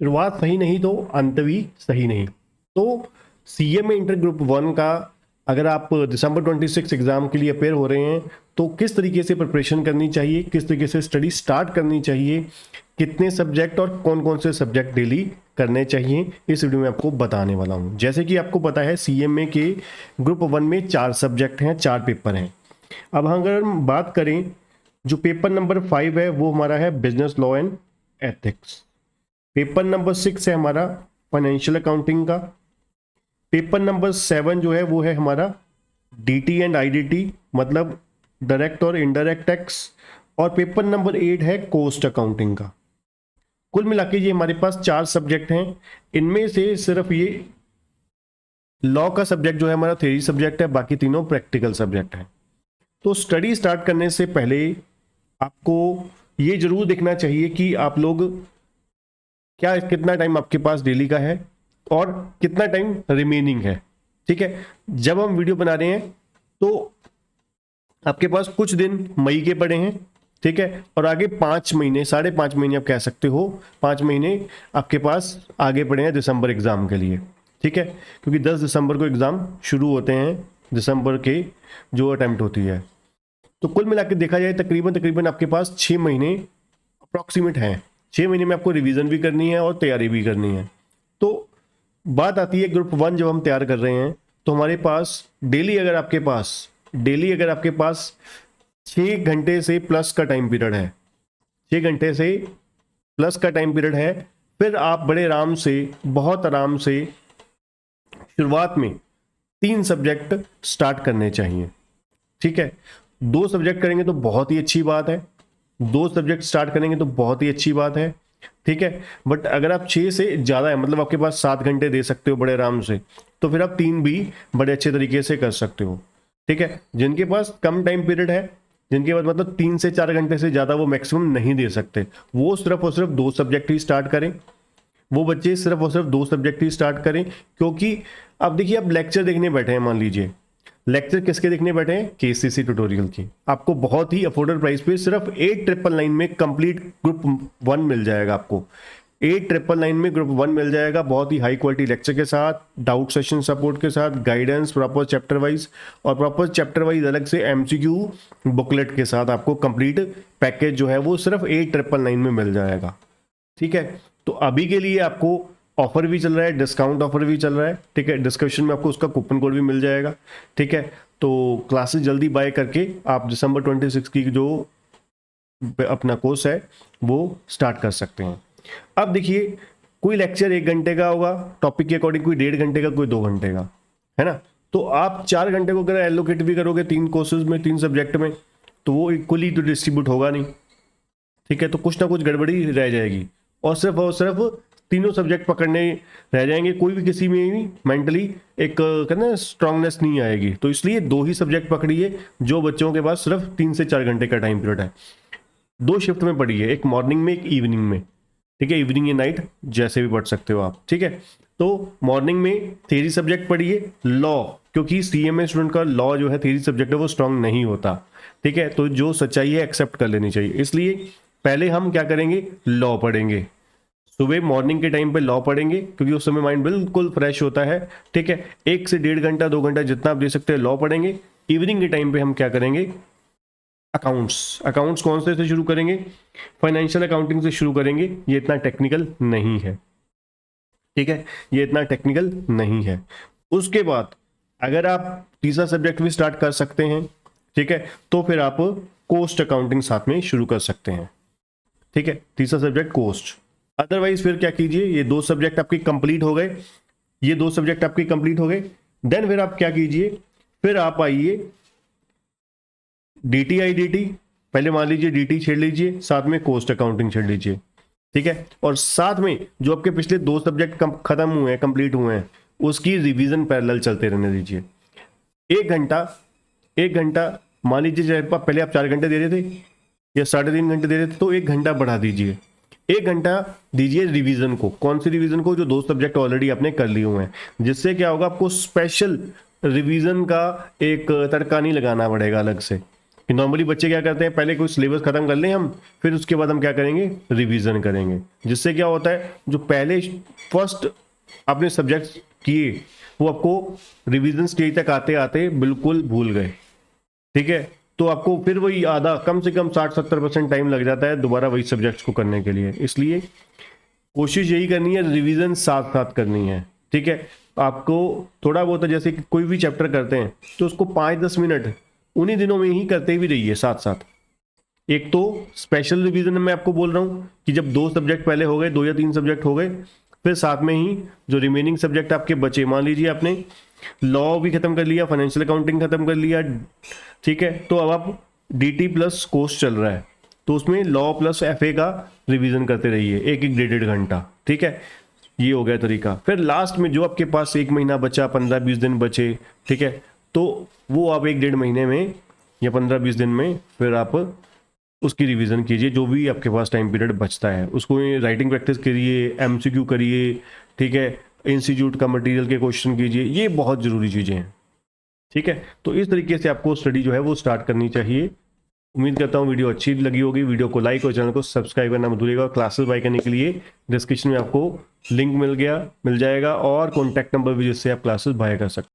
शुरुआत सही नहीं तो अंत भी सही नहीं। तो सीएमए इंटर ग्रुप 1 का अगर आप दिसंबर 26 एग्जाम के लिए अपेयर हो रहे हैं तो किस तरीके से प्रिपरेशन करनी चाहिए, किस तरीके से स्टडी स्टार्ट करनी चाहिए, कितने सब्जेक्ट और कौन कौन से सब्जेक्ट डेली करने चाहिए, इस वीडियो में आपको बताने वाला हूं। जैसे कि आपको पता है सीएमए के ग्रुप 1 में 4 सब्जेक्ट हैं, 4 पेपर हैं। अब अगर हम बात करें, जो पेपर नंबर 5 है वो हमारा है business law and ethics. Paper number 6 है हमारा फाइनेंशियल अकाउंटिंग का। पेपर नंबर 7 जो है वो है हमारा डीटी एंड आईडीटी, मतलब डायरेक्ट और इनडायरेक्ट टैक्स। और पेपर नंबर 8 है कॉस्ट अकाउंटिंग का। कुल मिला के ये हमारे पास 4 सब्जेक्ट हैं। इनमें से सिर्फ ये लॉ का सब्जेक्ट जो है हमारा थ्योरी सब्जेक्ट है, बाकी तीनों प्रैक्टिकल सब्जेक्ट हैं। तो स्टडी स्टार्ट करने से पहले आपको ये जरूर देखना चाहिए कि आप लोग क्या, कितना टाइम आपके पास डेली का है और कितना टाइम रिमेनिंग है। ठीक है, जब हम वीडियो बना रहे हैं तो आपके पास कुछ दिन मई के पड़े हैं, ठीक है, और आगे 5 महीने, 5.5 महीने आप कह सकते हो, 5 महीने आपके पास आगे पड़े हैं दिसंबर एग्जाम के लिए। ठीक है, क्योंकि 10 दिसंबर को एग्जाम शुरू होते हैं, दिसंबर के जो अटेम्प्ट होती है। तो कुल मिला के देखा जाए तकरीबन आपके पास 6 महीने अप्रॉक्सीमेट हैं। 6 महीने में आपको रिवीजन भी करनी है और तैयारी भी करनी है। तो बात आती है ग्रुप 1 जब हम तैयार कर रहे हैं तो हमारे पास डेली अगर आपके पास 6 घंटे से प्लस का टाइम पीरियड है, 6 घंटे से प्लस का टाइम पीरियड है, फिर आप बड़े आराम से, बहुत आराम से शुरुआत में 3 सब्जेक्ट स्टार्ट करने चाहिए। ठीक है, 2 सब्जेक्ट करेंगे तो बहुत ही अच्छी बात है, 2 सब्जेक्ट स्टार्ट करेंगे तो बहुत ही अच्छी बात है। ठीक है, बट अगर आप 6 से ज़्यादा है, मतलब आपके पास 7 घंटे दे सकते हो बड़े आराम से, तो फिर आप 3 भी बड़े अच्छे तरीके से कर सकते हो। ठीक है, जिनके पास कम टाइम पीरियड है, जिनके पास मतलब 3 से 4 घंटे से ज़्यादा वो मैक्सिमम नहीं दे सकते, वो सिर्फ और सिर्फ 2 सब्जेक्ट ही स्टार्ट करें। वो बच्चे सिर्फ और सिर्फ 2 सब्जेक्ट ही स्टार्ट करें। क्योंकि अब देखिए, आप लेक्चर देखने बैठे हैं, मान लीजिए लेक्चर किसके देखने बैठे हैं, केसीसी ट्यूटोरियल की। आपको बहुत ही अफोर्डेबल प्राइस पे सिर्फ 8999 में कंप्लीट ग्रुप 1 मिल जाएगा। आपको 8999 में ग्रुप 1 मिल जाएगा, बहुत ही हाई क्वालिटी लेक्चर के साथ, डाउट सेशन सपोर्ट के साथ, गाइडेंस प्रॉपर चैप्टर वाइज, और प्रॉपर चैप्टर वाइज अलग से एमसीक्यू बुकलेट के साथ आपको कंप्लीट पैकेज जो है वो सिर्फ 8999 में मिल जाएगा। ठीक है, तो अभी के लिए आपको ऑफर भी चल रहा है, डिस्काउंट ऑफर भी चल रहा है। ठीक है, डिस्क्रिप्शन में आपको उसका कूपन कोड भी मिल जाएगा। ठीक है, तो क्लासेस जल्दी बाय करके आप दिसंबर 26 की जो अपना कोर्स है वो स्टार्ट कर सकते हैं। अब देखिए, कोई लेक्चर 1 घंटे का होगा टॉपिक के अकॉर्डिंग, कोई 1.5 घंटे का, कोई 2 घंटे का, है ना। तो आप 4 घंटे को अगर एलोकेट भी करोगे 3 कोर्सेज में, 3 सब्जेक्ट में, तो वो इक्वली तो डिस्ट्रीब्यूट होगा नहीं। ठीक है, तो कुछ ना कुछ गड़बड़ी रह जाएगी और सिर्फ तीनों सब्जेक्ट पकड़ने रह जाएंगे, कोई भी किसी में भी मेंटली एक कहना स्ट्रांगनेस नहीं आएगी। तो इसलिए 2 ही सब्जेक्ट पकड़िए जो बच्चों के पास सिर्फ 3 से 4 घंटे का टाइम पीरियड है। 2 शिफ्ट में पढ़िए, एक मॉर्निंग में, एक इवनिंग में। ठीक है, इवनिंग या नाइट जैसे भी पढ़ सकते हो आप। ठीक है, तो मॉर्निंग में थ्योरी सब्जेक्ट पढ़िए लॉ, क्योंकि सीएमए स्टूडेंट का लॉ जो है थ्योरी सब्जेक्ट है वो स्ट्रांग नहीं होता। ठीक है, तो जो सच्चाई है एक्सेप्ट कर लेनी चाहिए। इसलिए पहले हम क्या करेंगे, लॉ पढ़ेंगे। सुबह मॉर्निंग के टाइम पे लॉ पढ़ेंगे क्योंकि उस समय माइंड बिल्कुल फ्रेश होता है। ठीक है, 1 से 1.5 घंटा, 2 घंटा जितना आप दे सकते हैं लॉ पढ़ेंगे। इवनिंग के टाइम पे हम क्या करेंगे, अकाउंट्स कौन से शुरू करेंगे, फाइनेंशियल अकाउंटिंग से शुरू करेंगे। ये इतना टेक्निकल नहीं है। ठीक है, ये इतना टेक्निकल नहीं है। उसके बाद अगर आप तीसरा सब्जेक्ट भी स्टार्ट कर सकते हैं, ठीक है, तो फिर आप कॉस्ट अकाउंटिंग साथ में शुरू कर सकते हैं। ठीक है, तीसरा सब्जेक्ट कॉस्ट। अदरवाइज फिर क्या कीजिए, ये 2 सब्जेक्ट आपके कंप्लीट हो गए, ये 2 सब्जेक्ट आपके कंप्लीट हो गए, देन फिर आप क्या कीजिए, फिर आप आइए डीटी आईडीटी, पहले मान लीजिए डीटी छेड़ लीजिए, साथ में कॉस्ट अकाउंटिंग छेड़ लीजिए। ठीक है, और साथ में जो आपके पिछले 2 सब्जेक्ट खत्म हुए हैं, कंप्लीट हुए हैं, उसकी रिवीजन पैरेलल चलते रहने दीजिए। 1 घंटा मान लीजिए, पहले आप 4 घंटे दे रहे थे या 3.5 घंटे दे रहे थे, तो 1 घंटा बढ़ा दीजिए। 1 घंटा दीजिए रिवीजन को। कौन सी रिवीजन को, जो 2 सब्जेक्ट ऑलरेडी आपने कर लिए हुए हैं, जिससे क्या होगा, आपको स्पेशल रिवीजन का एक तड़का नहीं लगाना पड़ेगा अलग से। कि नॉर्मली बच्चे क्या करते हैं, पहले कोई सिलेबस खत्म कर लें हम, फिर उसके बाद हम क्या करेंगे, रिवीजन करेंगे। जिससे क्या होता है, जो पहले फर्स्ट अपने सब्जेक्ट किए वो आपको रिवीजन स्टेज तक आते आते बिल्कुल भूल गए। ठीक है, तो आपको फिर वही आधा, कम से कम 60-70% टाइम लग जाता है दोबारा वही सब्जेक्ट्स को करने के लिए। इसलिए कोशिश यही करनी है, रिवीजन साथ साथ करनी है। ठीक है, आपको थोड़ा बहुत, जैसे कि कोई भी चैप्टर करते हैं तो उसको 5-10 मिनट उन्हीं दिनों में ही करते भी रहिए साथ साथ। एक तो स्पेशल रिवीजन में आपको बोल रहा हूँ कि जब 2 सब्जेक्ट पहले हो गए, 2 या 3 सब्जेक्ट हो गए, फिर साथ में ही जो रिमेनिंग सब्जेक्ट आपके बचे, मान लीजिए आपने लॉ भी खत्म कर लिया, फाइनेंशियल अकाउंटिंग खत्म कर लिया, ठीक है, तो अब आप डीटी प्लस कोर्स चल रहा है, तो उसमें लॉ प्लस एफए का रिवीजन करते रहिए 1-1 1.5 घंटा। ठीक है, ये हो गया तरीका। फिर लास्ट में जो आपके पास 1 महीना बचा, 15-20 दिन बचे, ठीक है, तो वो आप 1-1.5 महीने में या 15-20 दिन में फिर आप उसकी रिवीजन कीजिए। जो भी आपके पास टाइम पीरियड बचता है उसको राइटिंग प्रैक्टिस करिए, एमसीक्यू करिए, ठीक है, इंस्टीट्यूट का मटेरियल के क्वेश्चन कीजिए, ये बहुत ज़रूरी चीज़ें हैं। ठीक है, तो इस तरीके से आपको स्टडी जो है वो स्टार्ट करनी चाहिए। उम्मीद करता हूँ वीडियो अच्छी लगी होगी। वीडियो को लाइक और चैनल को सब्सक्राइब करना मत भूलिएगा। क्लासेस बाय करने के लिए डिस्क्रिप्शन में आपको लिंक मिल जाएगा और कॉन्टैक्ट नंबर भी, जिससे आप क्लासेस बाय कर सकते हैं।